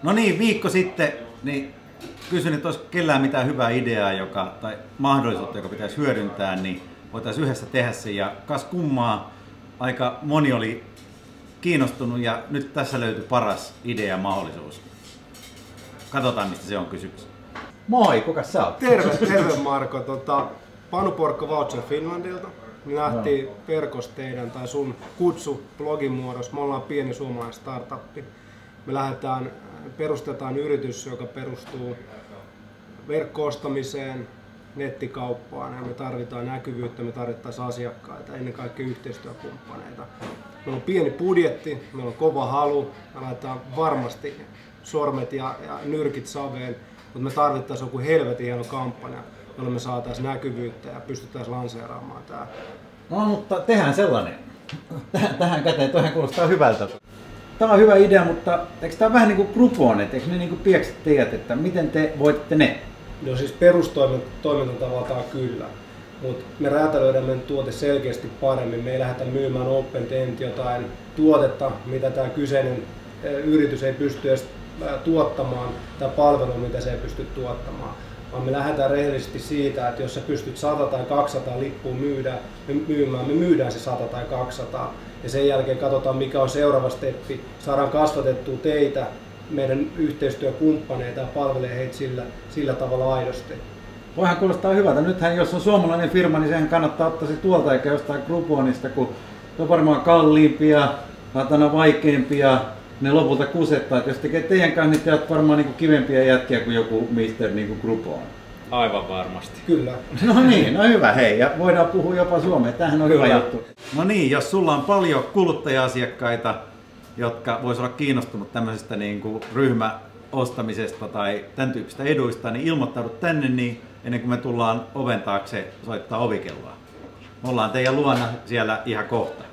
No niin, viikko sitten niin kysyin, että olisi kellään mitään hyvää ideaa tai mahdollisuutta, joka pitäisi hyödyntää, niin voitaisiin yhdessä tehdä se. Ja kas kummaa, aika moni oli kiinnostunut ja nyt tässä löytyi paras idea ja mahdollisuus. Katsotaan, mistä se on kysymys. Moi, kuka sä oot? Terve Marko. Panu Porkka Voucher Finlandilta. Me nähtiin verkossa teidän tai sun kutsu blogin muodossa. Me ollaan pieni suomalainen startuppi. Me perustetaan yritys, joka perustuu verkko-ostamiseen, nettikauppaan ja me tarvitaan näkyvyyttä, me tarvittaisiin asiakkaita, ennen kaikkea yhteistyökumppaneita. Meillä on pieni budjetti, meillä on kova halu, me laitetaan varmasti sormet ja nyrkit saveen, mutta me tarvittaisiin joku helvetin hieno kampanja, jolla me saataisiin näkyvyyttä ja pystyttäisiin lanseeraamaan tämä. No mutta tehdään sellainen. Tähän käteen, toihan kuulostaa hyvältä. Tämä on hyvä idea, mutta eikö tämä vähän niin kuin Groupon, eikö ne niin kuin piekset teidät, että miten te voititte ne? No siis perustoimintatavaltaan kyllä, mutta me räätälöidään meidän tuote selkeästi paremmin. Me ei lähdetä myymään OpenTent jotain tuotetta, mitä tämä kyseinen yritys ei pysty edes tuottamaan, tai palvelua, mitä se ei pysty tuottamaan. Vaan me lähdetään rehellisesti siitä, että jos sä pystyt 100 tai 200 lippua myymään, me myydään se 100 tai 200. Ja sen jälkeen katsotaan, mikä on seuraava steppi. Saadaan kasvatettua teitä, meidän yhteistyökumppaneita ja palvelee heitä sillä tavalla aidosti. Voihan kuulostaa hyvältä. Nythän jos on suomalainen firma, niin sehän kannattaa ottaa se tuolta eikä jostain Grouponista, kun se on varmaan kalliimpia, vaikeampia, ne lopulta kusettaa. Et jos tekee teidän kanssa, niin te olette varmaan niin kivempiä jätkiä kuin joku Mr. Niin kuin Groupon. Aivan varmasti. Kyllä. No niin, no hyvä hei. Ja voidaan puhua jopa suomea. Tämähän on hyvä juttu. No niin, jos sulla on paljon kuluttaja-asiakkaita, jotka vois olla kiinnostunut tämmöisestä niin kuin ryhmäostamisesta tai tämän tyyppistä eduista, niin ilmoittaudu tänne niin ennen kuin me tullaan oven taakse soittaa ovikelloa. Me ollaan teidän luona siellä ihan kohta.